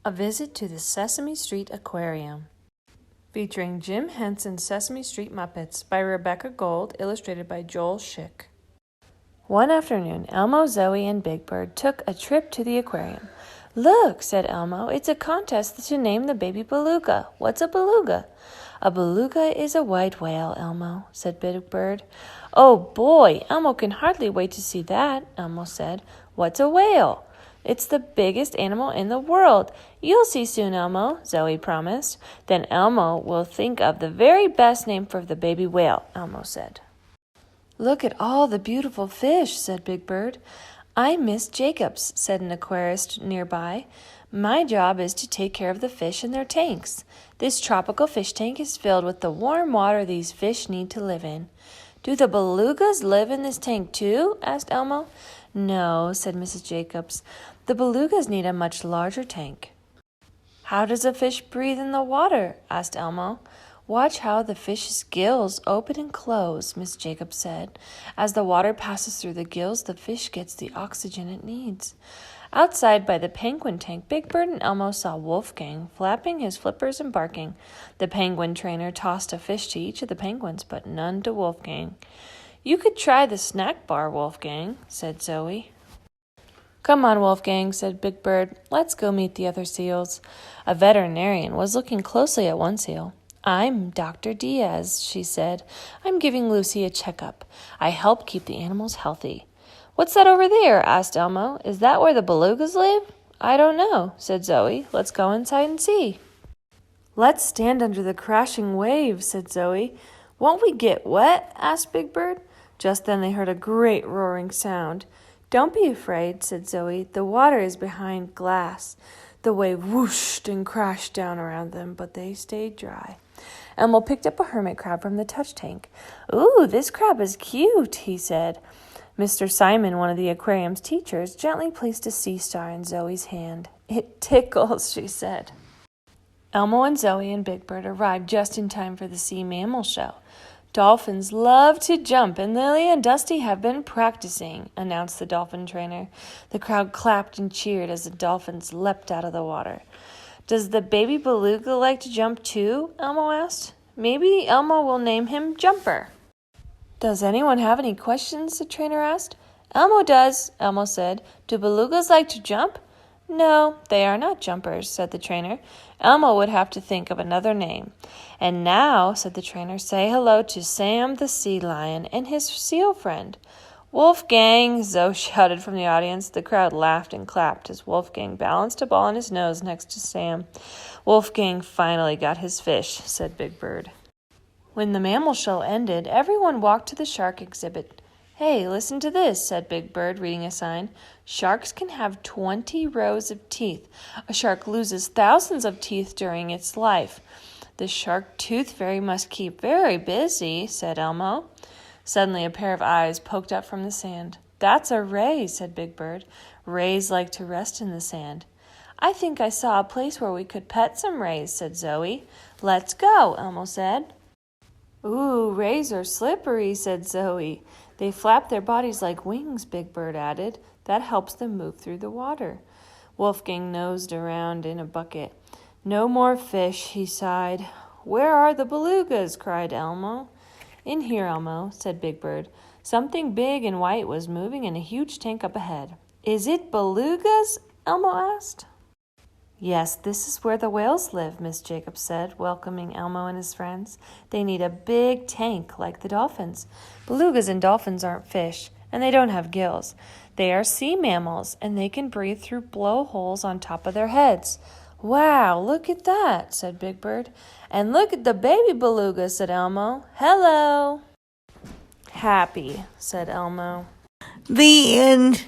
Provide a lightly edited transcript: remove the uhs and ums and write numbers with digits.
A Visit to the Sesame Street Aquarium, featuring Jim Henson's Sesame Street Muppets by Rebecca Gold, illustrated by Joel Schick. One afternoon, Elmo, Zoe, and Big Bird took a trip to the aquarium. "Look," said Elmo, "it's a contest to name the baby beluga. What's a beluga?" "A beluga is a white whale, Elmo," said Big Bird. "Oh, boy, Elmo can hardly wait to see that," Elmo said. "What's a whale?" "It's the biggest animal in the world. You'll see soon, Elmo," Zoe promised. "Then Elmo will think of the very best name for the baby whale," Elmo said. "Look at all the beautiful fish," said Big Bird. "I'm Miss Jacobs," said an aquarist nearby. "My job is to take care of the fish in their tanks. This tropical fish tank is filled with the warm water these fish need to live in." "Do the belugas live in this tank too?" asked Elmo. "No," said Mrs. Jacobs. "The belugas need a much larger tank." "How does a fish breathe in the water?" asked Elmo. "Watch how the fish's gills open and close," Miss Jacobs said. "As the water passes through the gills, the fish gets the oxygen it needs." Outside by the penguin tank, Big Bird and Elmo saw Wolfgang flapping his flippers and barking. The penguin trainer tossed a fish to each of the penguins, but none to Wolfgang. "You could try the snack bar, Wolfgang," said Zoe. "Come on, Wolfgang," said Big Bird. "Let's go meet the other seals." A veterinarian was looking closely at one seal. "I'm Dr. Diaz," she said. "I'm giving Lucy a checkup. I help keep the animals healthy." "What's that over there?" asked Elmo. "Is that where the belugas live?" "I don't know," said Zoe. "Let's go inside and see." "Let's stand under the crashing waves," said Zoe. "Won't we get wet?" asked Big Bird. Just then they heard a great roaring sound. "Don't be afraid," said Zoe. "The water is behind glass." The wave whooshed and crashed down around them, but they stayed dry. Elmo picked up a hermit crab from the touch tank. "Ooh, this crab is cute," he said. Mr. Simon, one of the aquarium's teachers, gently placed a sea star in Zoe's hand. "It tickles," she said. Elmo and Zoe and Big Bird arrived just in time for the sea mammal show. "Dolphins love to jump, and Lily and Dusty have been practicing," announced the dolphin trainer. The crowd clapped and cheered as the dolphins leapt out of the water. "Does the baby beluga like to jump too?" Elmo asked. "Maybe Elmo will name him Jumper." "Does anyone have any questions?" the trainer asked. "Elmo does," Elmo said. "Do belugas like to jump?" "No, they are not jumpers," said the trainer. "Elmo would have to think of another name." "And now," said the trainer, "say hello to Sam the sea lion and his seal friend." "Wolfgang!" Zoe shouted from the audience. The crowd laughed and clapped as Wolfgang balanced a ball on his nose next to Sam. "Wolfgang finally got his fish," said Big Bird. When the mammal show ended, everyone walked to the shark exhibit. "Hey, listen to this," said Big Bird, reading a sign. "Sharks can have 20 rows of teeth. A shark loses thousands of teeth during its life." "The shark tooth fairy must keep very busy," said Elmo. Suddenly a pair of eyes poked up from the sand. "That's a ray," said Big Bird. "Rays like to rest in the sand." "I think I saw a place where we could pet some rays," said Zoe. "Let's go," Elmo said. "Ooh, rays are slippery," said Zoe. "They flap their bodies like wings," Big Bird added. "That helps them move through the water." Wolfgang nosed around in a bucket. "No more fish," he sighed. "Where are the belugas?" cried Elmo. "In here, Elmo," said Big Bird. Something big and white was moving in a huge tank up ahead. "Is it belugas?" Elmo asked. "Yes, this is where the whales live," Miss Jacobs said, welcoming Elmo and his friends. "They need a big tank like the dolphins. Belugas and dolphins aren't fish, and they don't have gills. They are sea mammals, and they can breathe through blowholes on top of their heads." "Wow, look at that," said Big Bird. "And look at the baby beluga," said Elmo. "Hello." "Happy," said Elmo. The end.